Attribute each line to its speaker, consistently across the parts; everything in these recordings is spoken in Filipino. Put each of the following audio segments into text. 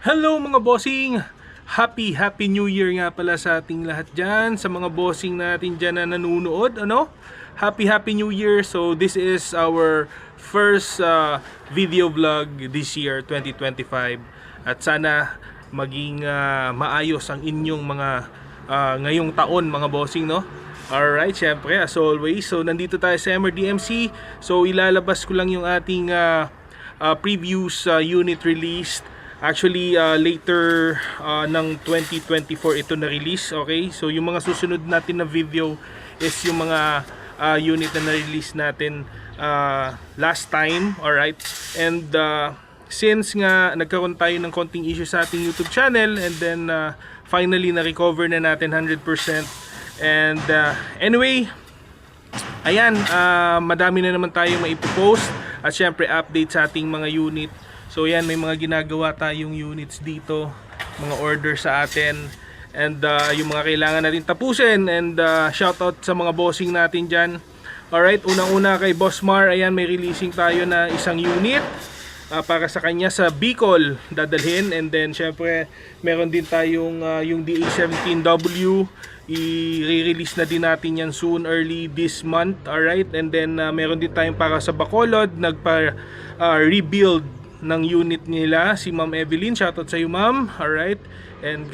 Speaker 1: Hello mga bossing! Happy New Year nga pala sa ating lahat dyan. Sa mga bossing natin dyan na nanunood, ano? Happy New Year! So this is our first video vlog this year, 2025. At sana maging maayos ang inyong mga ngayong taon mga bossing, no? Alright, syempre as always. So nandito tayo sa MRDMC. So ilalabas ko lang yung ating previous unit released. Actually, later ng 2024 ito na-release, okay? So, yung mga susunod natin na video is yung mga unit na na-release natin last time, alright? And since nga nagkaroon tayo ng konting issue sa ating YouTube channel and then finally na-recover na natin 100%. And anyway, ayan, madami na naman tayong maipopost at syempre update sa ating mga unit. So yan, may mga ginagawa tayong units dito, mga order sa atin, and yung mga kailangan natin tapusin. And shoutout sa mga bossing natin dyan. Alright, unang-una kay Boss Mar, ayan, may releasing tayo na isang unit para sa kanya sa Bicol dadalhin. And then syempre meron din tayong yung DA17W, i-release na din natin yan soon, early this month. Alright, and then meron din tayong para sa Bacolod, rebuild ng unit nila, si Ma'am Evelyn, shoutout sa iyo ma'am, alright, and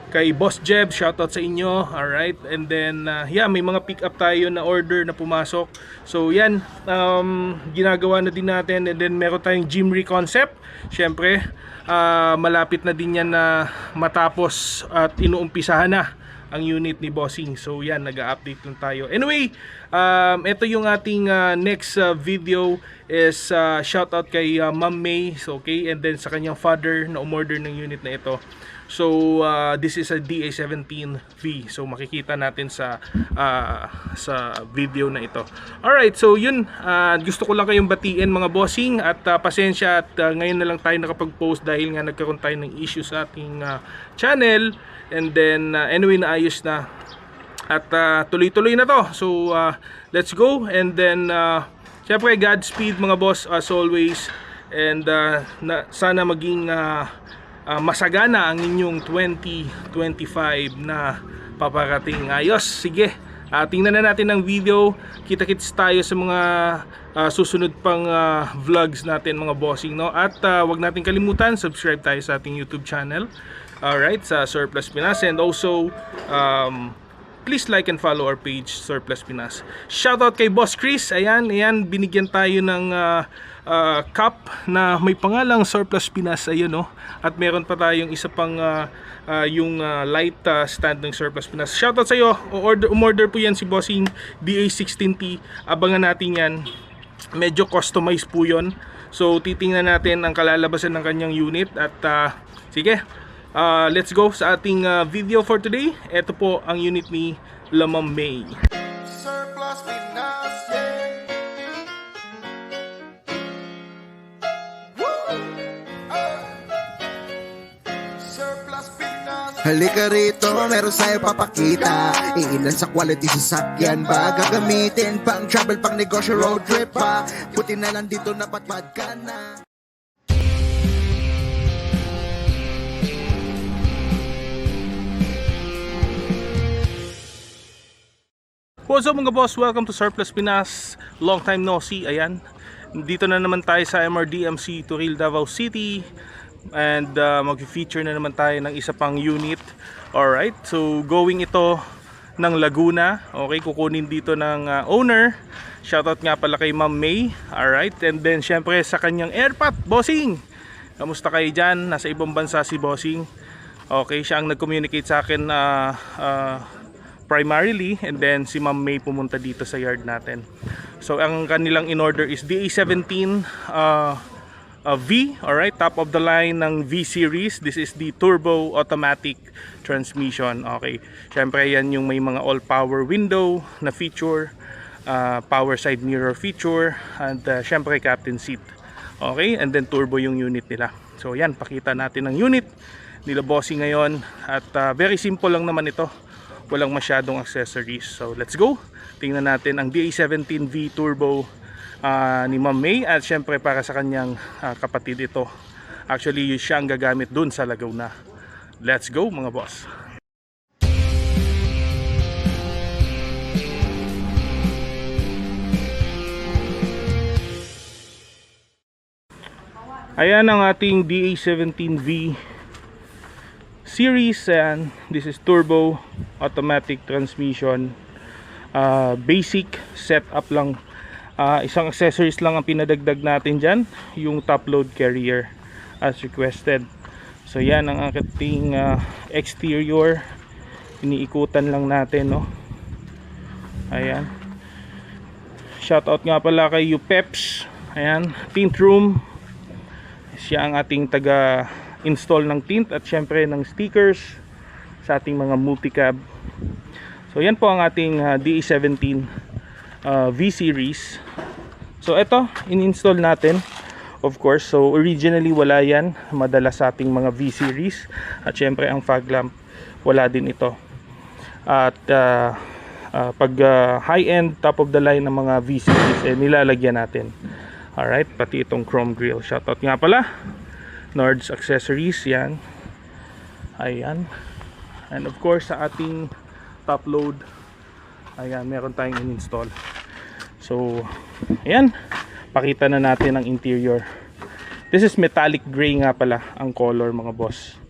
Speaker 1: kay Boss Jeb, shoutout sa inyo, alright, and then yeah, may mga pick up tayo na order na pumasok, so yan, ginagawa na din natin. And then meron tayong Jimry concept, syempre malapit na din yan na matapos at inuumpisahan na ang unit ni Bossing. So yan, nag-update lang tayo. Anyway, ito yung ating next video is shoutout kay Ma'am May, so, okay, and then sa kanyang father na umorder ng unit na ito. So this is a DA17V, so makikita natin sa video na ito. Alright, so yun, gusto ko lang kayong batiin mga bossing, at pasensya at ngayon na lang tayo nakapag-post dahil nga nagkaroon tayo ng issue sa ating channel. And then anyway, naayos na at tuloy-tuloy na to. So let's go. And then syempre Godspeed mga boss as always. And sana maging masagana ang inyong 2025 na paparating. Ayos, sige, tingnan na natin ang video. Kita-kits tayo sa mga susunod pang vlogs natin mga bossing, no? At wag natin kalimutan, subscribe tayo sa ating YouTube channel, alright, sa Surplus Pinas. And also please like and follow our page, Surplus Pinas. Shoutout kay Boss Chris. Ayan, binigyan tayo ng cup na may pangalang Surplus Pinas, ayun, no? At meron pa tayong isa pang yung light stand ng Surplus Pinas. Shoutout sa iyo. Umorder po yan si Bossing, DA16T. Abangan natin yan. Medyo customized po yon. So titingnan natin ang kalalabasan ng kanyang unit. At sige, let's go sa ating video for today. Ito po ang unit ni Ma'am May.
Speaker 2: Surplus Pinas, yeah. Woo! Surplus Pinas.
Speaker 3: Halika rito, meron sa'yo papakita. Iilan sa quality sasakyan ba gagamitin? Pang travel, pang negosyo, road trip pa. Buti na lang dito napatpad ka na.
Speaker 1: What's up mga boss? Welcome to Surplus Pinas. Long time no see. Ayan, dito na naman tayo sa MRDMC Toril, Davao City. And mag-feature na naman tayo ng isa pang unit. Alright, so going ito ng Laguna. Okay, kukunin dito ng owner. Shoutout nga pala kay Ma'am May. Alright, and then syempre sa kanyang airpat, Bossing, kamusta kayo dyan? Nasa ibang bansa si Bossing. Okay, siya ang nag-communicate sa akin primarily, and then si Ma'am May pumunta dito sa yard natin. So ang kanilang in order is DA17 V, alright, top of the line ng V series. This is the turbo automatic transmission. Okay, syempre yan yung may mga all power window na feature, power side mirror feature, and syempre captain seat. Okay, and then turbo yung unit nila. So yan, pakita natin ang unit nila Bossing ngayon. At very simple lang naman ito, walang masyadong accessories. So let's go, tingnan natin ang DA17V turbo ni Ma'am May, at syempre para sa kanyang kapatid ito Actually, siya ang gagamit dun sa Laguna. Let's go mga boss. Ayan ang ating DA17V series, and this is turbo automatic transmission. Basic setup lang. Isang accessories lang ang pinadagdag natin dyan, yung top load carrier as requested. So yan ang ating exterior. Iniikutan lang natin, no? Ayan. Shoutout nga pala kay UPEPS. Ayan, tint room. Siya ang ating taga install ng tint at syempre ng stickers sa ating mga multicab. So yan po ang ating DA17 V series. So ito in-install natin, of course. So originally wala yan, madalas sa ating mga V series. At syempre ang fog lamp wala din ito. At pag high-end top of the line ng mga V series nilalagyan natin. Alright, pati itong chrome grille. Shoutout nga pala Nards Accessories, yan. Ayan. And of course sa ating top load, ayan, meron tayong in-install. So ayan, pakita na natin ang interior. This is metallic gray nga pala ang color mga boss.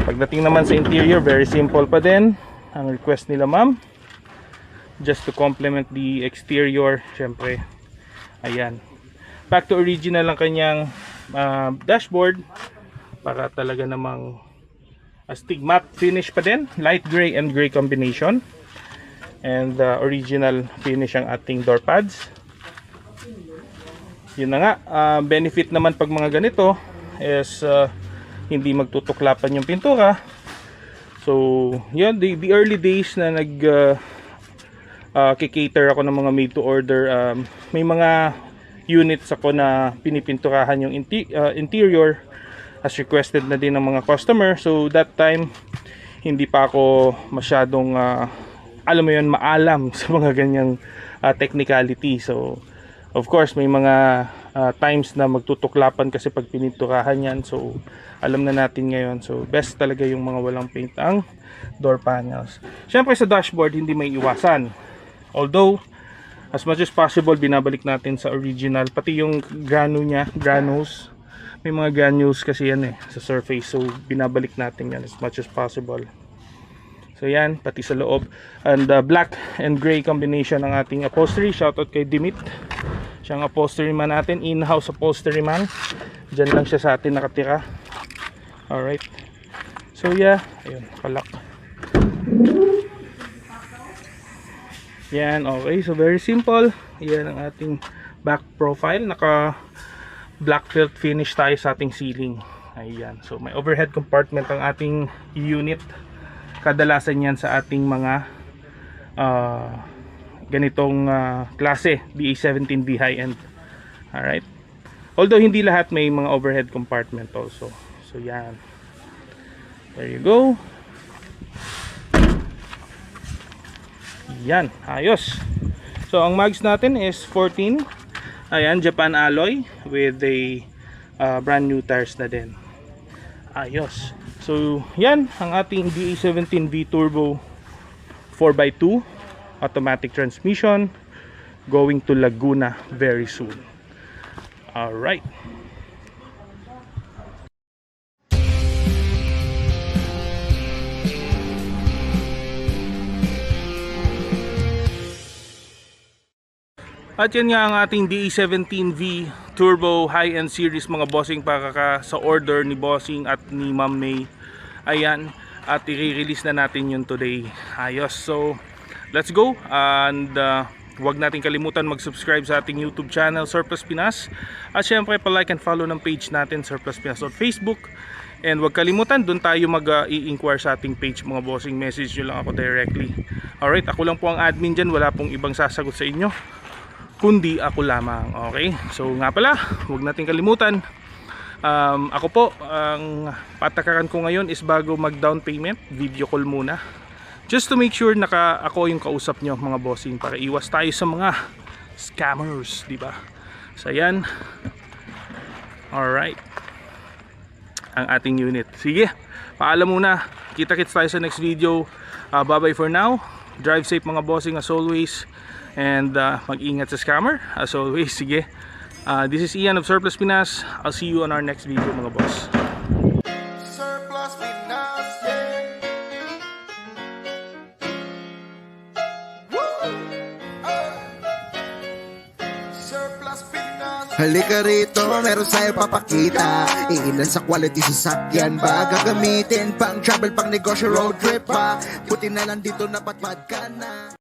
Speaker 1: Pagdating naman sa interior, very simple pa din ang request nila ma'am, just to complement the exterior. Syempre ayan, back to original ang kanyang dashboard, para talaga namang astig matte finish pa din, light gray and gray combination, and original finish ang ating door pads. Yun na nga, benefit naman pag mga ganito is hindi magtutuklapan yung pintura. So yun, the early days na kikater ako ng mga made to order, may mga units ako na pinipinturahan yung interior as requested na din ng mga customer. So that time hindi pa ako masyadong alam mo yun, maalam sa mga ganyang technicality. So of course may mga times na magtutuklapan kasi pag pininturahan yan. So alam na natin ngayon. So best talaga yung mga walang paint ang door panels. Syempre sa dashboard hindi may iwasan. Although, as much as possible, binabalik natin sa original. Pati yung granules. May mga granules kasi yan sa surface. So, binabalik natin yan as much as possible. So, yan. Pati sa loob. And black and gray combination ng ating upholstery. Shoutout kay Dimit. Siyang upholstery man natin. In-house upholstery man. Diyan lang siya sa atin nakatira. Alright. So, yeah. Ayun. Palak. Yan, okay. So very simple. Yan ang ating back profile. Naka black felt finish tayo sa ating ceiling. Ayan. So may overhead compartment ang ating unit. Kadalasan yan sa ating mga ganitong klase DA17V high-end. Alright. Although hindi lahat may mga overhead compartment also. So yan. There you go. Yan, ayos. So ang mags natin is 14. Ayan, Japan alloy with a brand new tires na din. Ayos. So yan ang ating DA17V turbo 4x2 automatic transmission, going to Laguna very soon. Alright. At yan nga ang ating DA17V Turbo High-End Series mga bossing, para sa order ni bossing at ni Ma'am May. Ayan, at i-release na natin yun today. Ayos, so let's go. And huwag natin kalimutan mag-subscribe sa ating YouTube channel Surplus Pinas. At syempre pa-like and follow ng page natin Surplus Pinas on Facebook. And huwag kalimutan, doon tayo mag-i-inquire sa ating page mga bossing. Message nyo lang ako directly. Alright, ako lang po ang admin dyan. Wala pong ibang sasagot sa inyo kundi ako lamang. Okay, so nga pala, huwag natin kalimutan, ako po, ang patakaran ko ngayon is bago mag down payment, video call muna, just to make sure ako yung kausap nyo mga bossing, para iwas tayo sa mga scammers, diba? So yan. Alright. ang ating unit. Sige, paalam muna. Kita-kits tayo sa next video. Bye-bye for now. Drive safe mga bossing as always. And mag-ingat sa scammer as always. Sige. This is Ian of Surplus Pinas. I'll see you on our next video mga boss.
Speaker 2: Surplus Pinas, yeah. Woo! Surplus Pinas.
Speaker 3: Halika rito, meron sa'yo papakita. Iilan sa quality sasakyan ba gagamitin? Pang travel, pang negosyo, road trip pa. Buti na lang dito napatpad ka na.